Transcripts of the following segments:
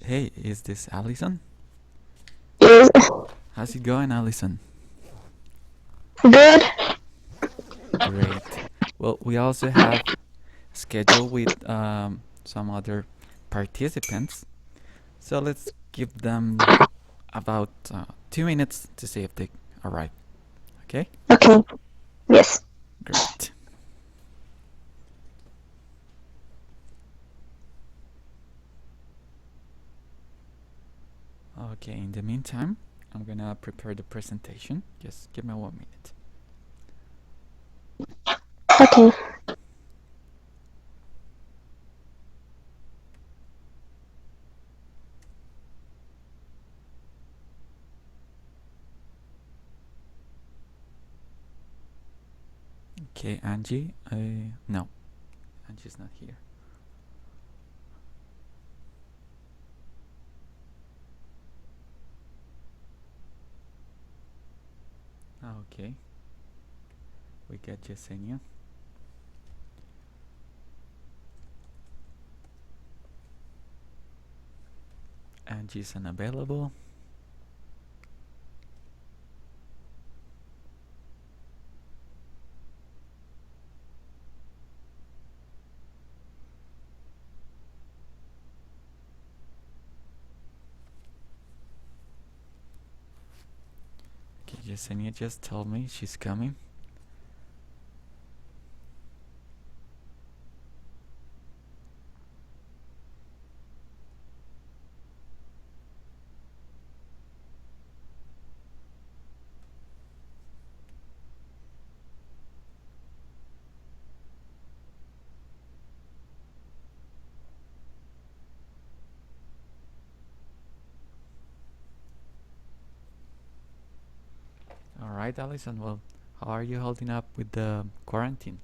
Hey, is this Allison? Yes. How's it going, Allison? Good. Great. Well, we also have a schedule with some other participants, so let's give them about 2 minutes to see if they arrive. Okay? Okay. Yes. Great. Okay, in the meantime, I'm gonna prepare the presentation. Just give me 1 minute. Okay. Okay, Angie. No, Angie's not here. Okay, we got Yesenia. Angie's unavailable. Okay, Yesenia just told me she's coming. All right, Allison. Well, how are you holding up with the quarantine?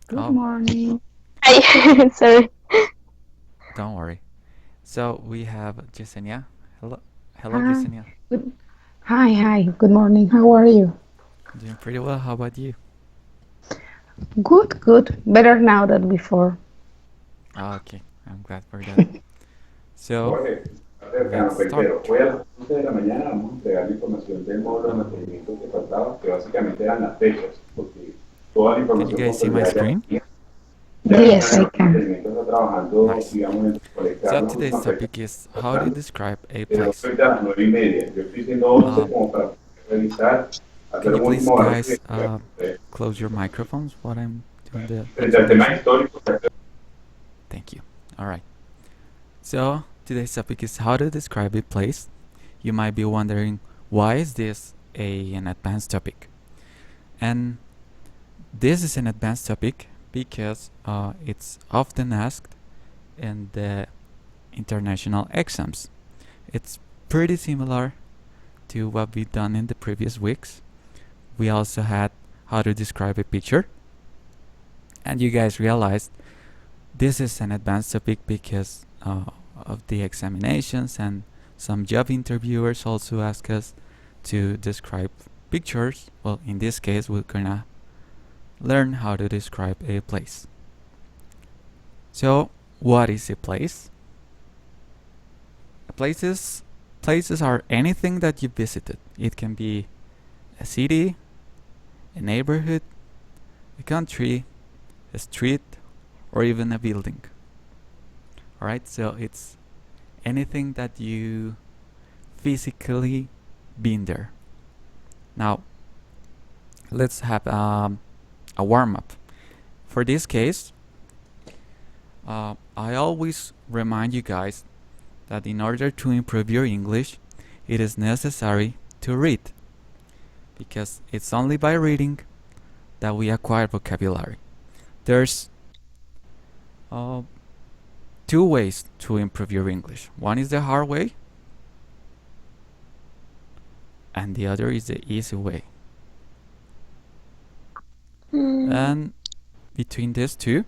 Good Oh, morning. Hi. Sorry. don't worry. So we have Yesenia. Hello, hello, Hi. Yesenia. Good. Hi. Good morning. How are you? Doing pretty well. How about you? Good. Better now than before. Okay, I'm glad for that. So Jorge, cercano, let's reitero, start. hoy a las 11 de la mañana vamos a entregar la información del módulo de mantenimiento que faltaba, que básicamente eran las fechas, porque toda la Can you información guys see my consolidada ya screen? Yes, I el can. mantenimiento está trabajando, Nice. digamos, en So colectar las today's últimas fechas topic is how to describe a de place. ahorita a las 9:30. Yo estoy diciendo 11 Um, como para revisar, can hacer you un please, último balance guys, close your microphones while I'm doing the frente al tema presentation? histórico. Thank you. All right. So today's topic is how to describe a place. You might be wondering, why is this an advanced topic? And this is an advanced topic because it's often asked in the international exams. It's pretty similar to what we've done in the previous weeks. We also had how to describe a picture. And you guys realized this is an advanced topic because of the examinations, and some job interviewers also ask us to describe pictures. Well, in this case, we're gonna learn how to describe a place. So, what is a place? Places are anything that you visited. It can be a city, a neighborhood, a country, a street, or even a building. Alright, so it's anything that you physically been there. Now, let's have a warm up. For this case, I always remind you guys that in order to improve your English, it is necessary to read, because it's only by reading that we acquire vocabulary. There's two ways to improve your English. One is the hard way, and the other is the easy way. And between these two,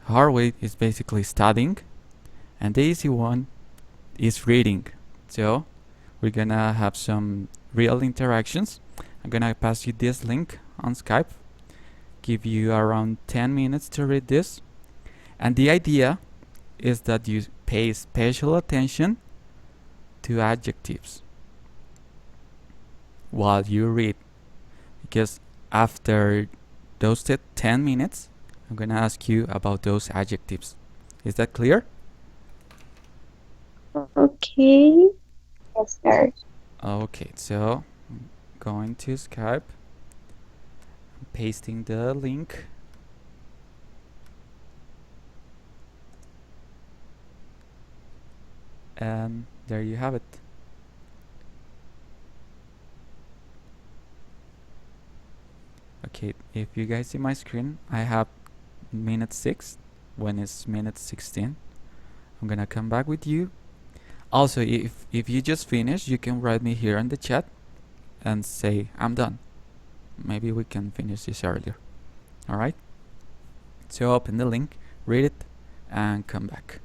hard way is basically studying, and the easy one is reading. So we're gonna have some real interactions. I'm gonna pass you this link on Skype. give you around 10 minutes to read this. And the idea is that you pay special attention to adjectives while you read, because after those 10 minutes I'm gonna ask you about those adjectives. Is that clear? Okay. Yes, sir. Okay, so I'm going to Skype, I'm pasting the link, and there you have it. Okay, if you guys see my screen, I have minute 6 when it's minute 16. I'm gonna come back with you. Also, if you just finished, you can write me here in the chat and say I'm done. Maybe we can finish this earlier. Alright? So open the link, read it, and come back.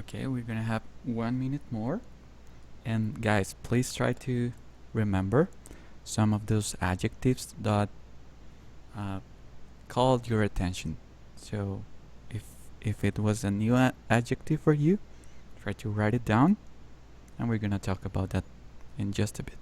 Okay, we're gonna have 1 minute more. And guys, please try to remember some of those adjectives that called your attention. So if it was a new adjective for you, try to write it down, and we're gonna talk about that in just a bit.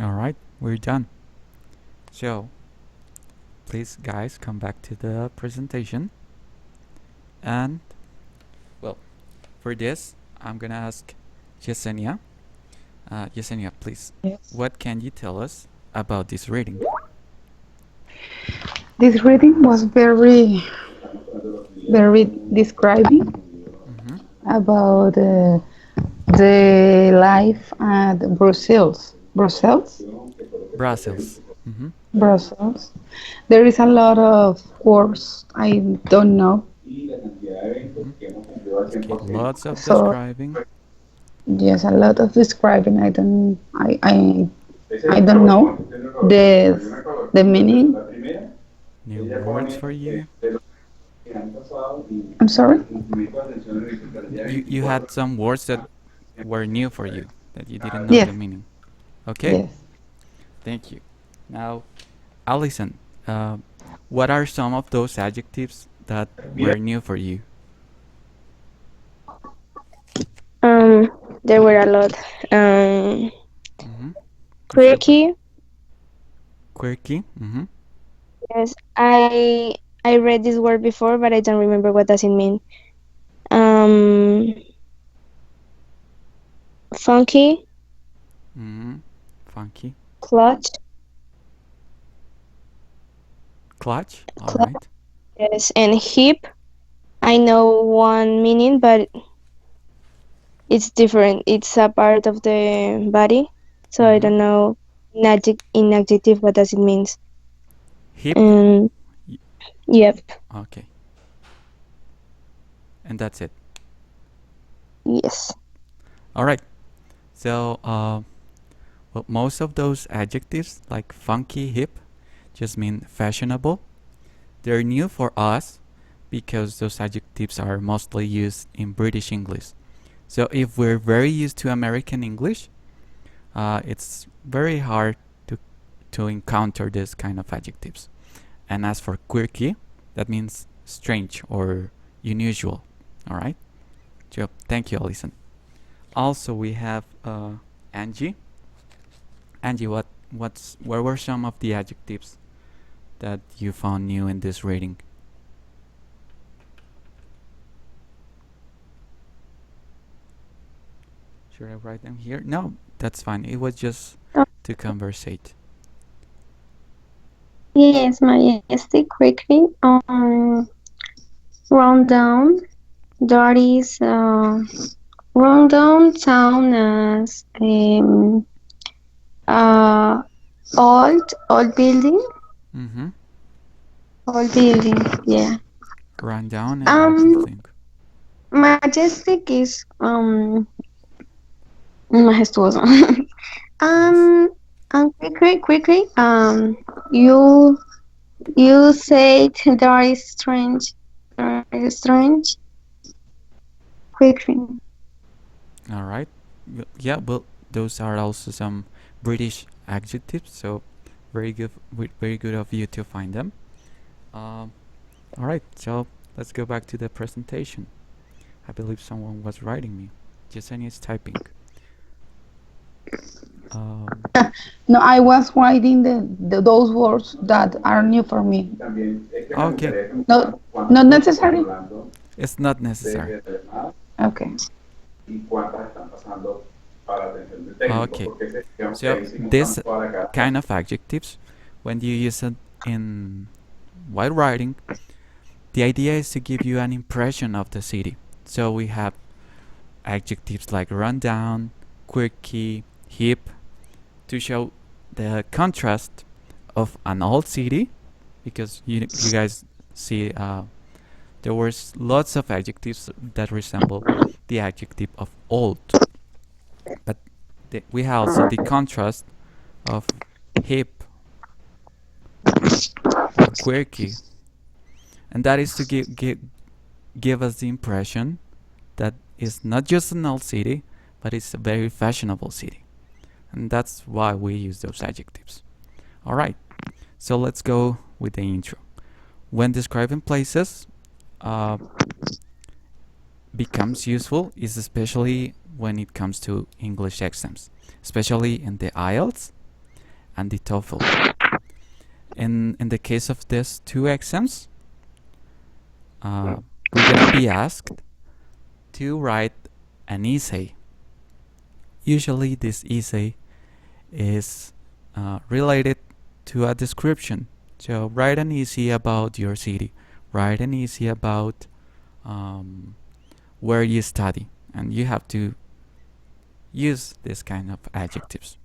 All right, we're done. So please guys come back to the presentation, and well, for this I'm gonna ask Yesenia. Yesenia, please, Yes. what can you tell us about this reading? This reading was very describing Mm-hmm. about the life at Brussels. Brussels? Brussels. Mm-hmm. Brussels. There is a lot of words I don't know. Okay, lots of So describing. yes, a lot of describing. I don't know the meaning. New words for you. I'm sorry. You had some words that were new for you, that you didn't know Yes. the meaning. Okay, Yes. thank you. Now, Alison, what are some of those adjectives that were new for you? There were a lot. Mm-hmm. Quirky. Quirky. Mm-hmm. Yes, I read this word before, but I don't remember what does it mean. Funky, Mm-hmm. Funky. clutch. Clutch. All Clutch. right. Yes, and hip. I know one meaning, but it's different. It's a part of the body, so I Mm-hmm. don't know in adjective what does it means. Hip. Yep. Okay. And that's it. Yes. All right. So, well, most of those adjectives, like funky, hip, just mean fashionable. They're new for us because those adjectives are mostly used in British English. So if we're very used to American English, it's very hard to encounter this kind of adjectives. And as for quirky, that means strange or unusual. All right. So thank you, Alison. Also, we have Angie. Angie, what were some of the adjectives that you found new in this reading? Should I write them here? No, that's fine. It was just to conversate. Yes, majestic, quickly. Rundown. That is rundown town as old building. Mm-hmm. Old building. Yeah. Run down and old building. Majestic is majestuoso. Yes. And quickly. You said that is strange. That is strange. Quickly. All right. Yeah, well, those are also some British adjectives, so very good of you to find them. All right, so let's go back to the presentation. I believe someone was writing me. Yesenia is typing. No, I was writing those words that are new for me. Okay. Not necessary. It's not de necessary. llamadas Okay. y cuántas están pasando para atención de técnico, Okay. porque digamos que So ahí sí no this están toda la cara. kind of adjectives, when you use it in while writing, the idea is to give you an impression of the city. So we have adjectives like rundown, quirky, hip, to show the contrast of an old city, because you guys see there was lots of adjectives that resemble the adjective of old, but we have also the contrast of hip or quirky, and that is to give us the impression that it's not just an old city, but it's a very fashionable city, and that's why we use those adjectives. All right, so let's go with the intro. When describing places, becomes useful is especially when it comes to English exams, especially in the IELTS and the TOEFL. In the case of these two exams, we're gonna be asked to write an essay. Usually this essay is related to a description. So write an essay about your city, write an essay about where you study, and you have to use this kind of adjectives.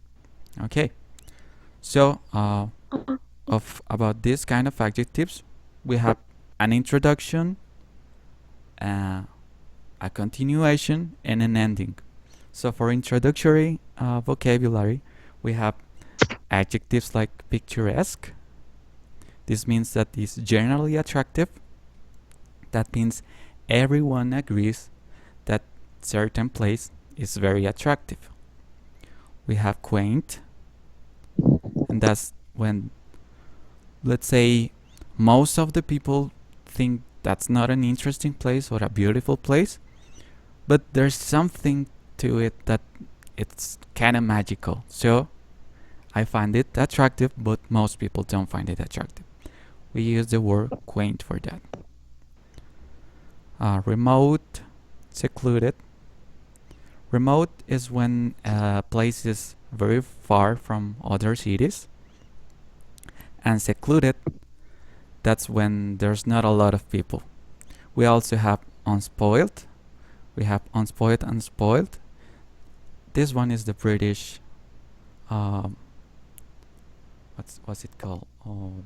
Okay, so about this kind of adjectives, we have an introduction, a continuation, and an ending. So for introductory vocabulary, we have adjectives like picturesque. This means that it's generally attractive. That means everyone agrees that certain place is very attractive. We have quaint, and that's when, let's say, most of the people think that's not an interesting place or a beautiful place, but there's something to it that it's kind of magical. So I find it attractive, but most people don't find it attractive. We use the word quaint for that. Remote, secluded. Remote is when a place is very far from other cities, and secluded, that's when there's not a lot of people. We also have unspoiled. We have unspoiled and spoiled. This one is the British, what's it called? Oh,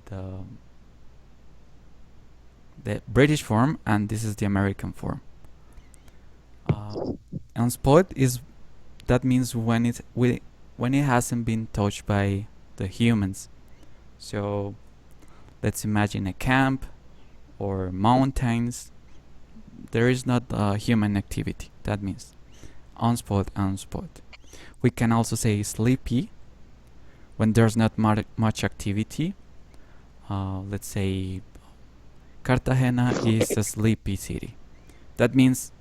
the British form, and this is the American form. Unspoiled is, that means when it hasn't been touched by the humans. So let's imagine a camp or mountains. There is not human activity. That means unspoiled. We can also say sleepy when there's not much activity. Let's say Cartagena is a sleepy city. That means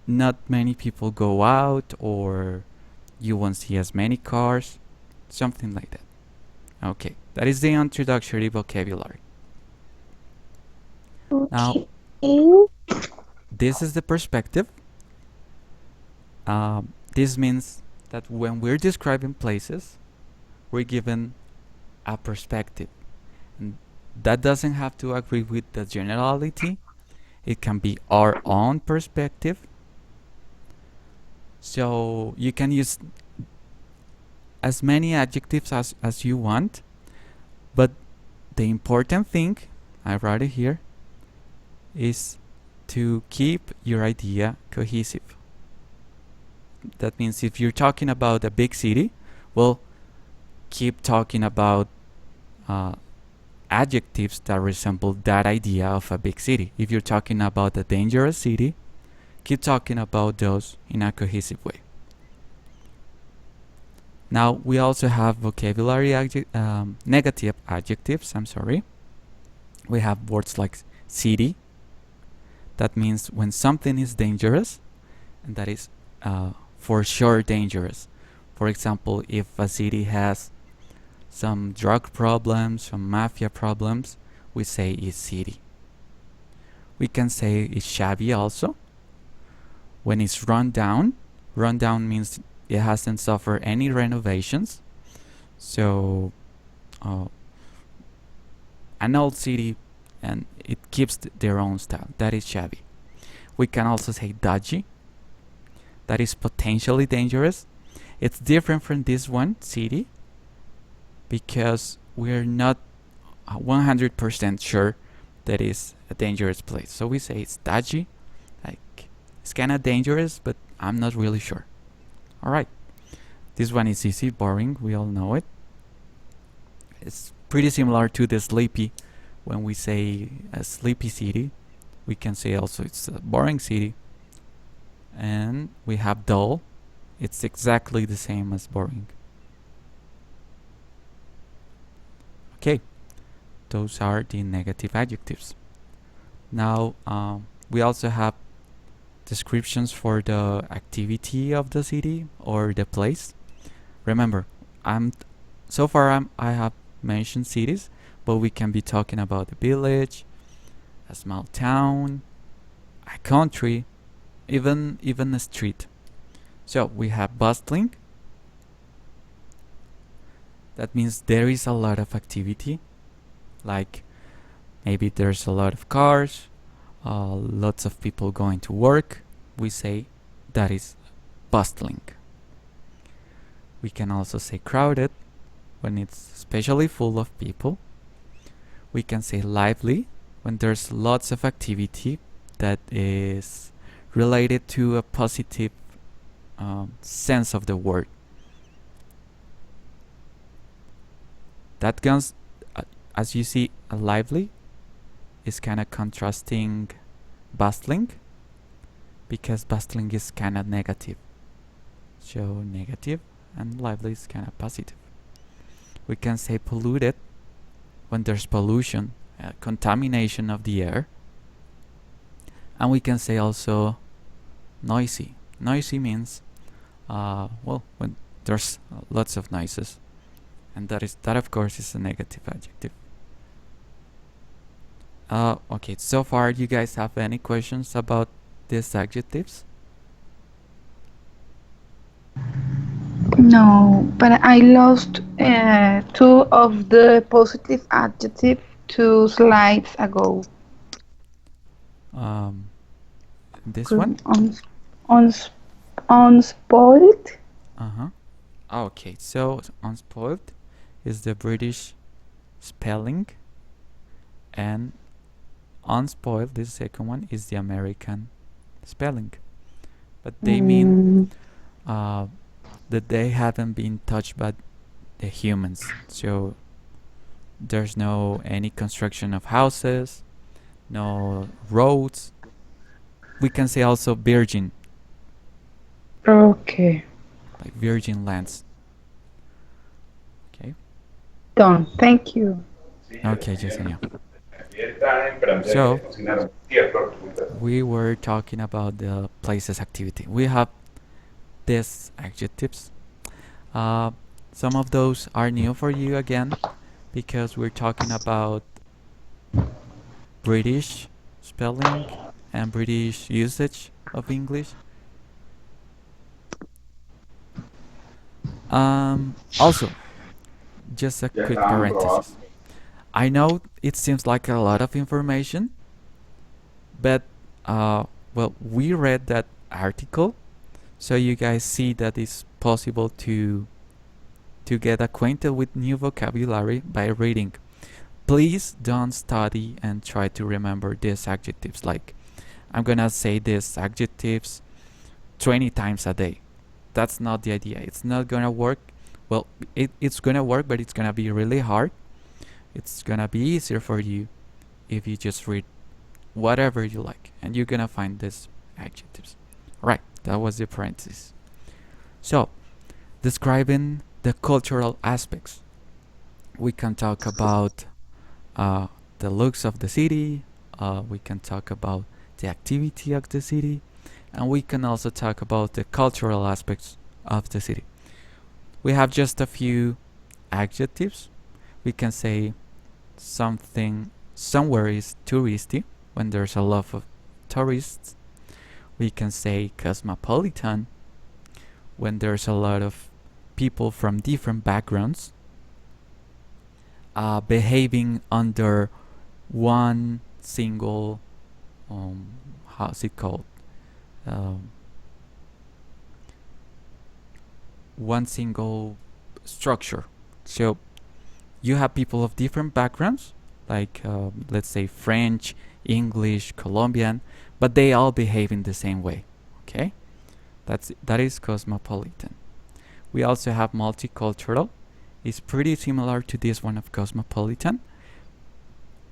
not many people go out, or you won't see as many cars, something like that. Okay, that is the introductory vocabulary. Now, this is the perspective. This means that when we're describing places, we're given a perspective. And that doesn't have to agree with the generality. It can be our own perspective. So you can use as many adjectives as you want, but the important thing, I write it here, is to keep your idea cohesive. That means if you're talking about a big city, well, keep talking about adjectives that resemble that idea of a big city. If you're talking about a dangerous city, keep talking about those in a cohesive way. Now we also have vocabulary negative adjectives. We have words like city. That means when something is dangerous, and that is for sure dangerous. For example, if a city has some drug problems, some mafia problems, we say it's city. We can say it's shabby also. When it's run down means it hasn't suffered any renovations. So an old city and it keeps their own style. That is shabby. We can also say dodgy. That is potentially dangerous. It's different from this one, city, because we're not 100% sure that is a dangerous place. So we say it's dodgy, like it's kind of dangerous, but I'm not really sure. All right, this one is easy, boring. We all know it. It's pretty similar to the sleepy. When we say a sleepy city, we can say also it's a boring city. And we have dull. It's exactly the same as boring. Okay, those are the negative adjectives. Now we also have descriptions for the activity of the city or the place. Remember, so far I have mentioned cities, but we can be talking about a village, a small town, a country, even a street. So we have bustling. That means there is a lot of activity, like maybe there's a lot of cars, lots of people going to work. We say that is bustling. We can also say crowded when it's especially full of people. We can say lively when there's lots of activity that is related to a positive sense of the word. That guns, as you see, lively is kind of contrasting bustling, because bustling is kind of negative. So negative and lively is kind of positive. We can say polluted when there's pollution, contamination of the air. And we can say also noisy. Noisy means well, when there's lots of noises, and that of course is a negative adjective. Okay, so far you guys have any questions about these adjectives? No, but I lost two of the positive adjective 2 slides ago. This one? Unspoiled. Okay, so unspoiled is the British spelling, and unspoiled, this second one, is the American spelling. But they mean that they haven't been touched by the humans. So there's no any construction of houses, no roads. We can say also virgin, Okay, like virgin lands. Okay. done. Thank you. Okay, Yesenia. So we were talking about the places activity. We have these adjectives. Some of those are new for you again, because we're talking about British spelling and British usage of English. Also, just a quick parenthesis. I know it seems like a lot of information, but well, we read that article, so you guys see that it's possible to get acquainted with new vocabulary by reading. Please don't study and try to remember these adjectives. Like, I'm gonna say these adjectives 20 times a day. That's not the idea. It's not gonna work. Well, it's gonna work, but it's gonna be really hard. It's gonna be easier for you if you just read whatever you like, and you're gonna find these adjectives. Right, that was the parenthesis. So, describing the cultural aspects, we can talk about the looks of the city, we can talk about the activity of the city, and we can also talk about the cultural aspects of the city. We have just a few adjectives. We can say something somewhere is touristy when there's a lot of tourists. We can say cosmopolitan when there's a lot of people from different backgrounds behaving under one single how's it called, one single structure. So you have people of different backgrounds, like let's say French, English, Colombian, but they all behave in the same way. Okay, that is cosmopolitan. We also have multicultural. It's pretty similar to this one of cosmopolitan.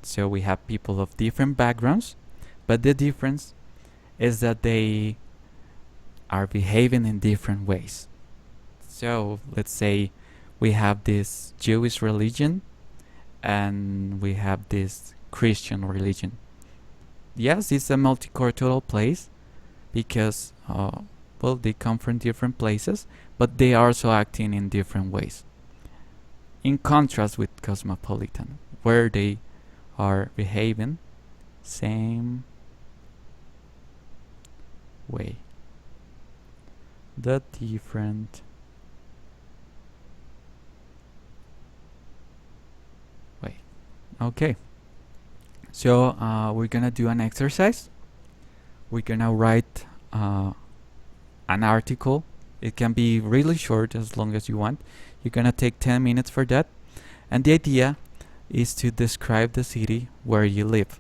So we have people of different backgrounds, but the difference is that they are behaving in different ways. So let's say we have this Jewish religion and we have this Christian religion. Yes, it's a multicultural place because well, they come from different places, but they are also acting in different ways. In contrast with cosmopolitan, where they are behaving same way. The different way. Okay. So we're gonna do an exercise. We're gonna write an article. It can be really short as long as you want. You're gonna take 10 minutes for that. And the idea is to describe the city where you live.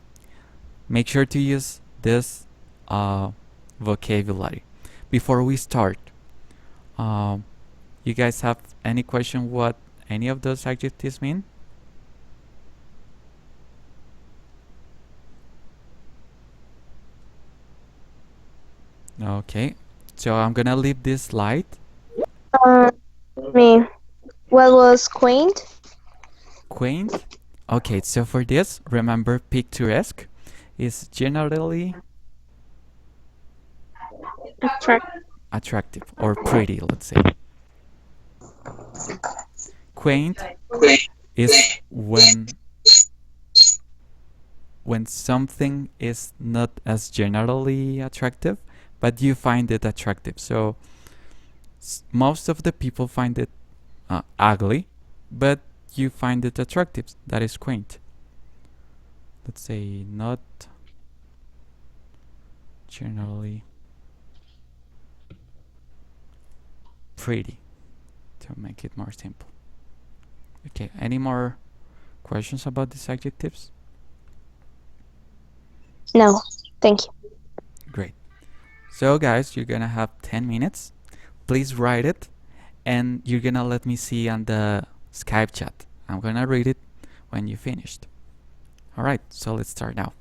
Make sure to use this vocabulary. Before we start, you guys have any question what any of those adjectives mean? Okay, so I'm gonna leave this slide. Me. What was quaint? Quaint. Okay, so for this, remember picturesque is generally attractive or pretty, let's say. Quaint is when something is not as generally attractive, but you find it attractive. So most of the people find it ugly, but you find it attractive. That is quaint. Let's say not generally pretty, to make it more simple. Okay, any more questions about these adjectives? No, thank you. Great. So guys, you're gonna have 10 minutes. Please write it and you're gonna let me see on the Skype chat. I'm gonna read it when you finished. Alright, so let's start now.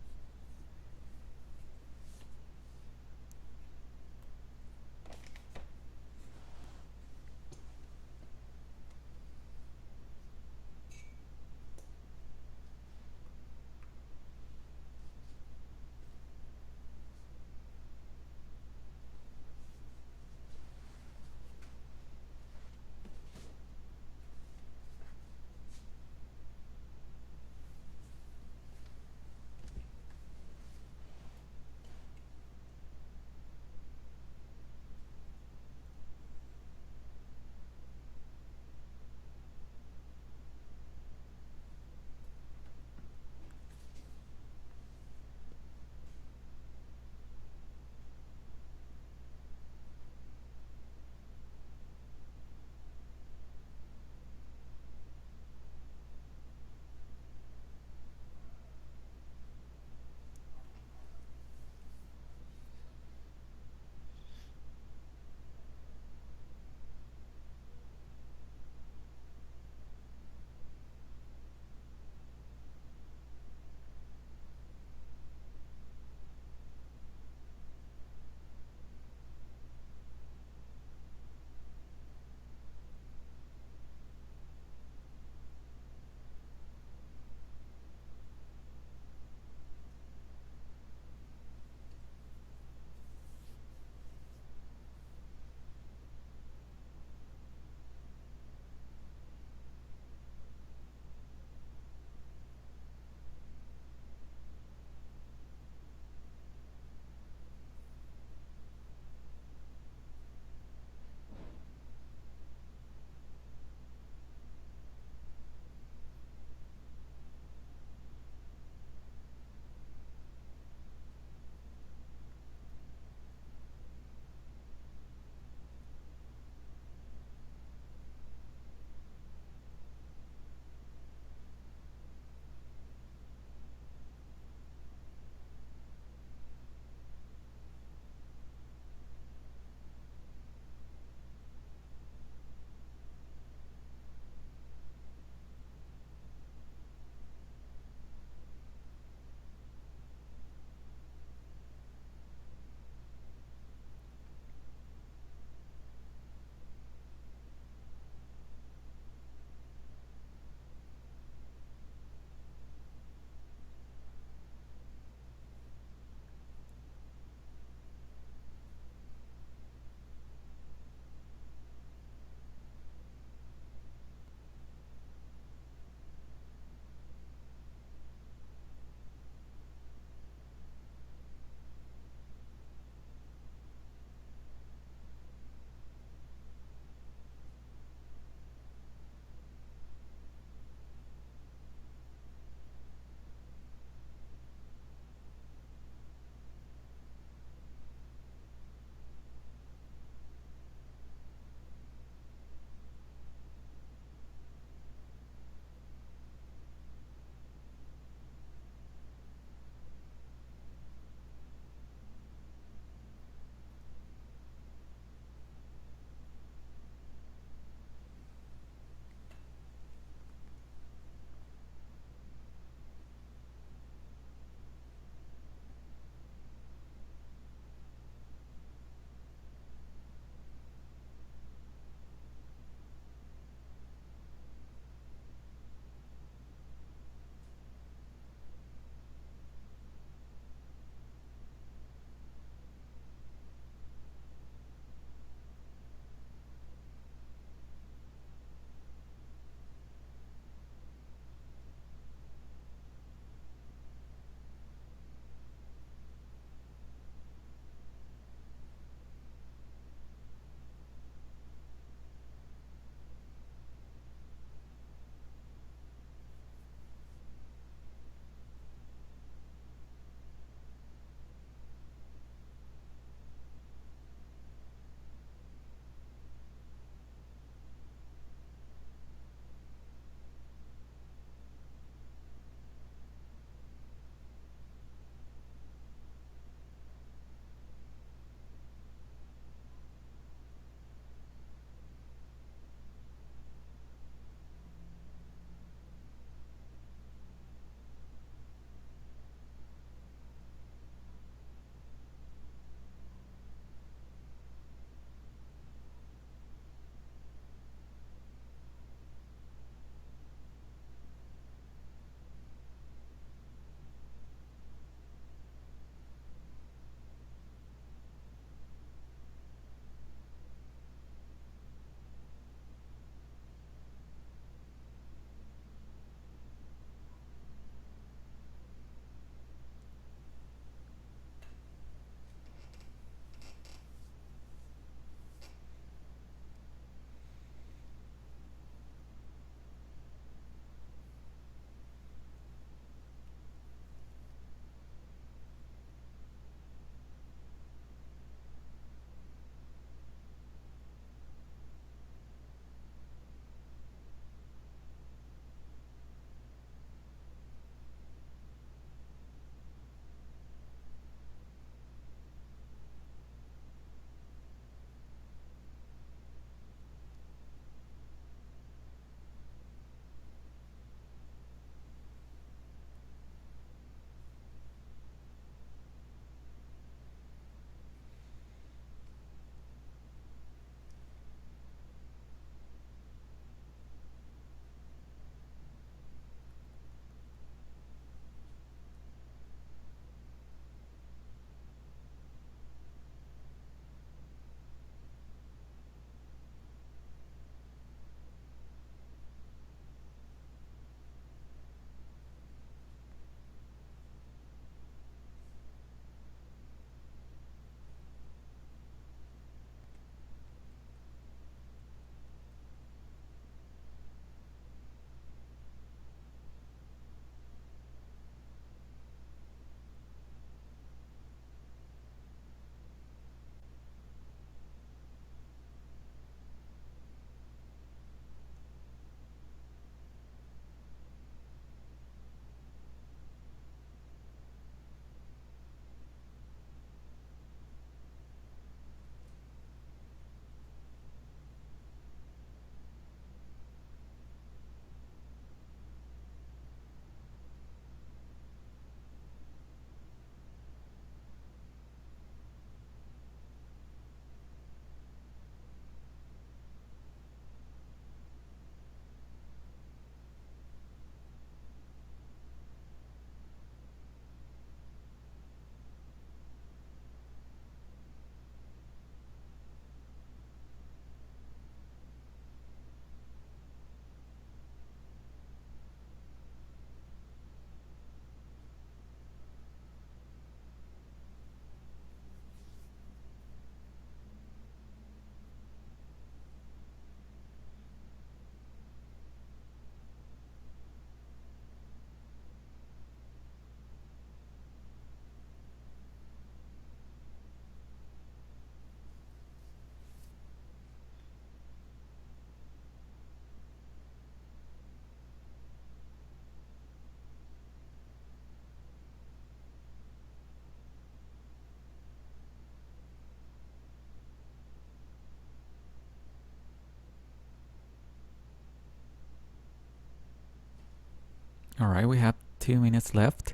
All right, we have 2 minutes left.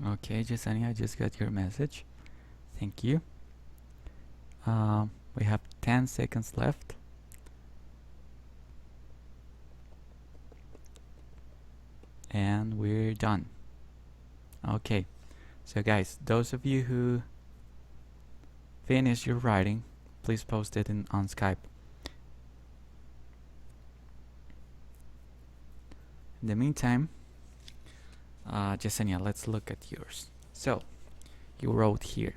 Okay, Jasenia, I just got your message. Thank you. We have 10 seconds left. And we're done. Okay, so guys, those of you who finish your writing, please post it on Skype. In the meantime, Jasenia, let's look at yours. So, you wrote here,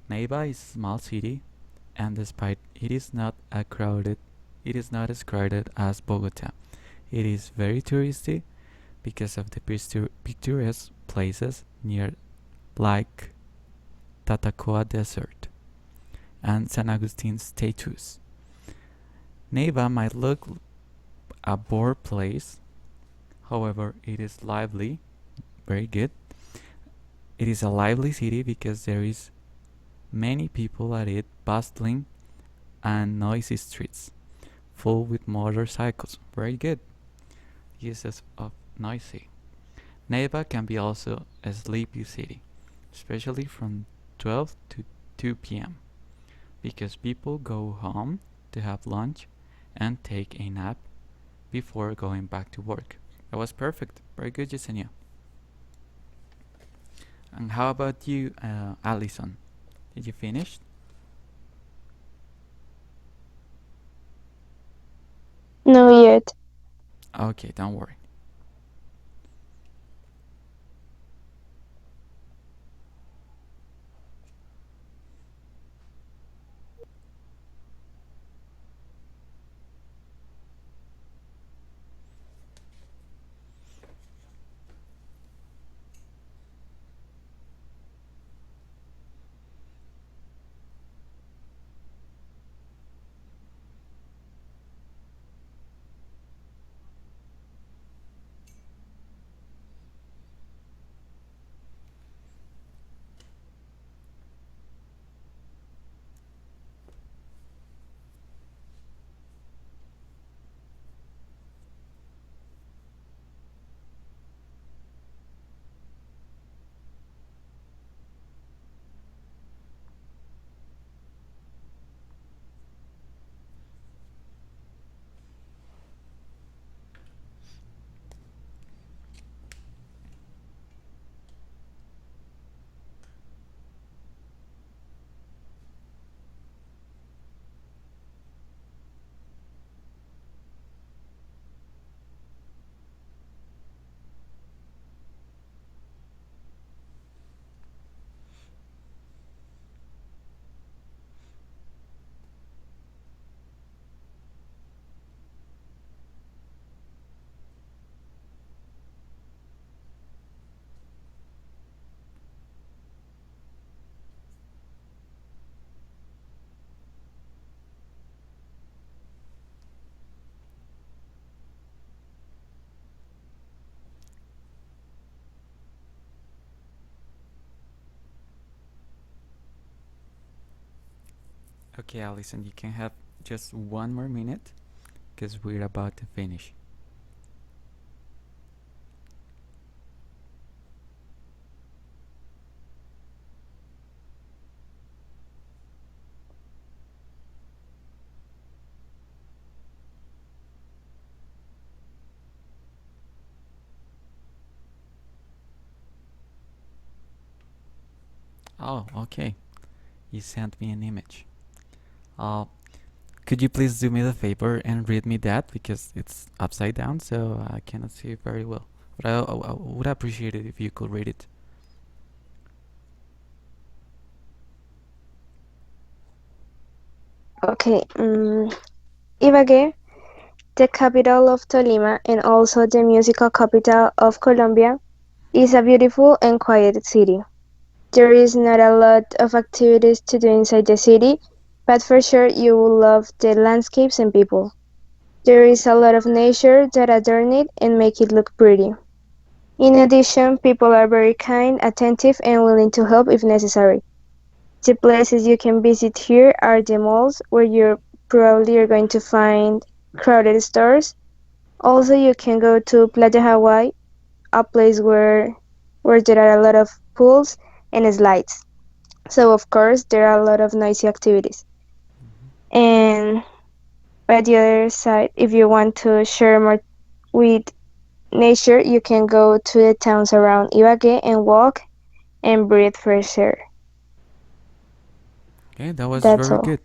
Neiva is a small city, and despite it is not as crowded as Bogota. It is very touristy because of the picturesque places near, like Tatacoa Desert and San Agustin statues. Neiva might look a bored place, however, it is lively, very good. It is a lively city because there is many people at it, bustling and noisy streets, full with motorcycles. Very good. Uses of noisy. Neiva can be also a sleepy city, especially from 12 to 2 p.m. because people go home to have lunch and take a nap before going back to work. That was perfect. Very good, Yesenia. And how about you, Allison? Did you finish? No yet. Okay, don't worry. Okay, Alison, you can have just one more minute because we're about to finish. Oh, okay. You sent me an image. Uh, could you please do me the favor and read me that because it's upside down, so I cannot see it very well. But I would appreciate it if you could read it. Okay. Ibagué, the capital of Tolima and also the musical capital of Colombia, is a beautiful and quiet city. There is not a lot of activities to do inside the city, but for sure you will love the landscapes and people. There is a lot of nature that adorn it and make it look pretty. In addition, people are very kind, attentive, and willing to help if necessary. The places you can visit here are the malls, where you probably are going to find crowded stores. Also, you can go to Playa Hawaii, a place where there are a lot of pools and slides. So of course there are a lot of noisy activities. And by the other side, if you want to share more with nature, you can go to the towns around Ibagué and walk and breathe fresh air. Okay, that was That's very all. good.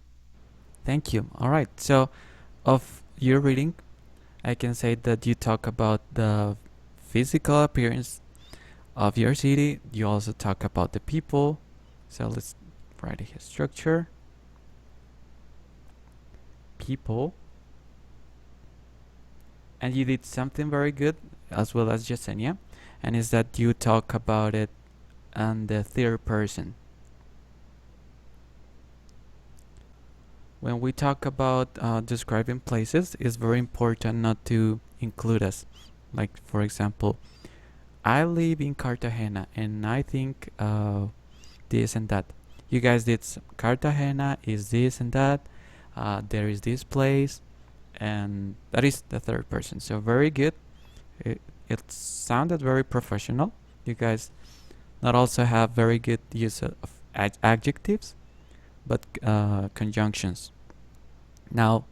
Thank you. All right. So, of your reading, I can say that you talk about the physical appearance of your city. You also talk about the people. So let's write here structure, people, and you did something very good as well as Yesenia, and is that you talk about it in the third person. When we talk about describing places, it's very important not to include us. Like, for example, I live in Cartagena and I think this and that. You guys did Cartagena is this and that. There is this place, and that is the third person. So very good. It sounded very professional. You guys not also have very good use of adjectives, but conjunctions. Now,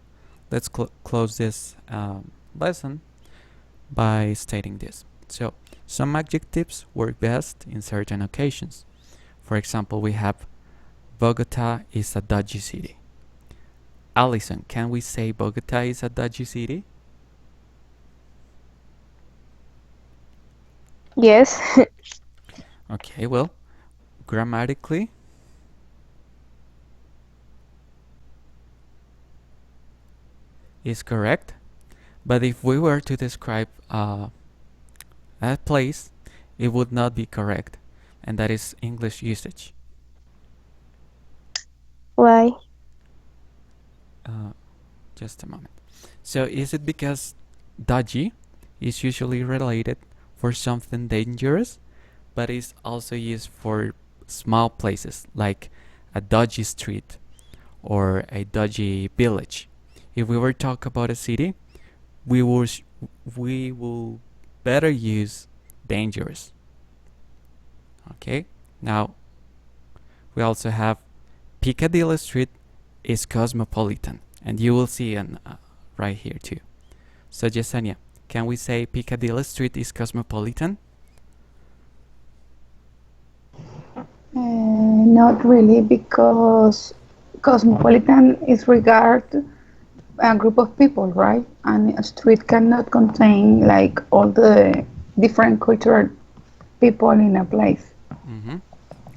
let's close this lesson by stating this. So, some adjectives work best in certain occasions. For example, we have Bogota is a dodgy city. Alison, can we say Bogota is a dodgy city? Yes. Okay, well, grammatically, is correct. But if we were to describe that place, it would not be correct. And that is English usage. Why? Just a moment. So is it because dodgy is usually related for something dangerous, but is also used for small places like a dodgy street or a dodgy village? If we were to talk about a city, we will better use dangerous. Okay, now we also have Piccadilly Street is cosmopolitan, and you will see an right here too. So Yesenia, can we say Piccadilly Street is cosmopolitan? Not really, because cosmopolitan is regard a group of people, right? And a street cannot contain like all the different cultural people in a place. Mm-hmm.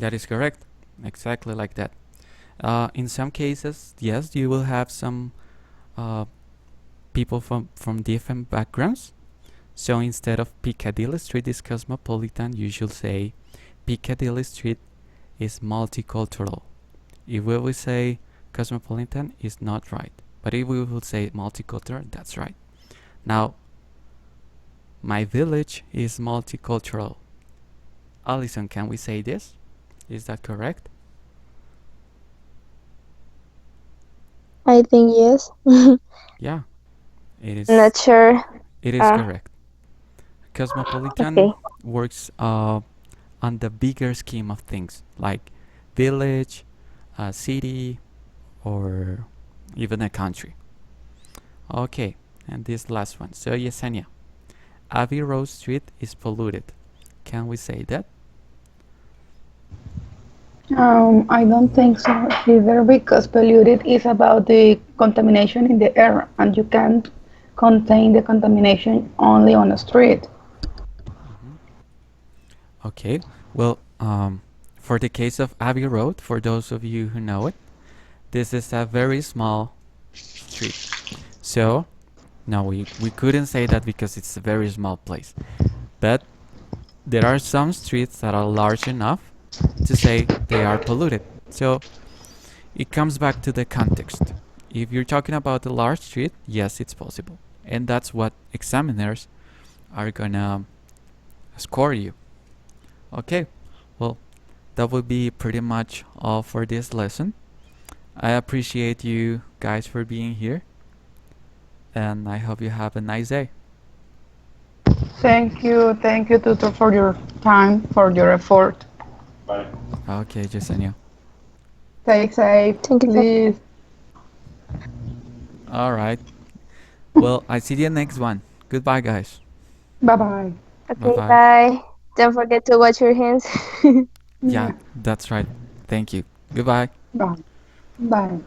That is correct. Exactly like that. In some cases, yes, you will have some people from different backgrounds. So instead of Piccadilly Street is cosmopolitan, you should say Piccadilly Street is multicultural. If we will say cosmopolitan, is not right. But if we will say multicultural, that's right. Now, my village is multicultural. Alison, can we say this? Is that correct? I think yes. Yeah, it is. Not sure. It is Ah, correct. Cosmopolitan okay. works on the bigger scheme of things, like village, a city, or even a country. Okay, and this last one. So Yesenia, Abbey Road Street is polluted. Can we say that? I don't think so either because polluted is about the contamination in the air and you can't contain the contamination only on a street. Mhm. Okay, well, for the case of Abbey Road, for those of you who know it, this is a very small street. So, no, we couldn't say that because it's a very small place. But there are some streets that are large enough to say they are polluted. So, it comes back to the context. If you're talking about a large street, yes, it's possible. And that's what examiners are gonna score you. Okay, well, that would be pretty much all for this lesson. I appreciate you guys for being here, and I hope you have a nice day. Thank you, Tutor, for your time, for your effort. Vale. Okay, Yesenia. Stay safe, Thank you. please. All right. Well, I see you next one. Goodbye, guys. Bye bye. Okay, Bye-bye. bye. Don't forget to wash your hands. Yeah, that's right. Thank you. Goodbye. Bye. Bye.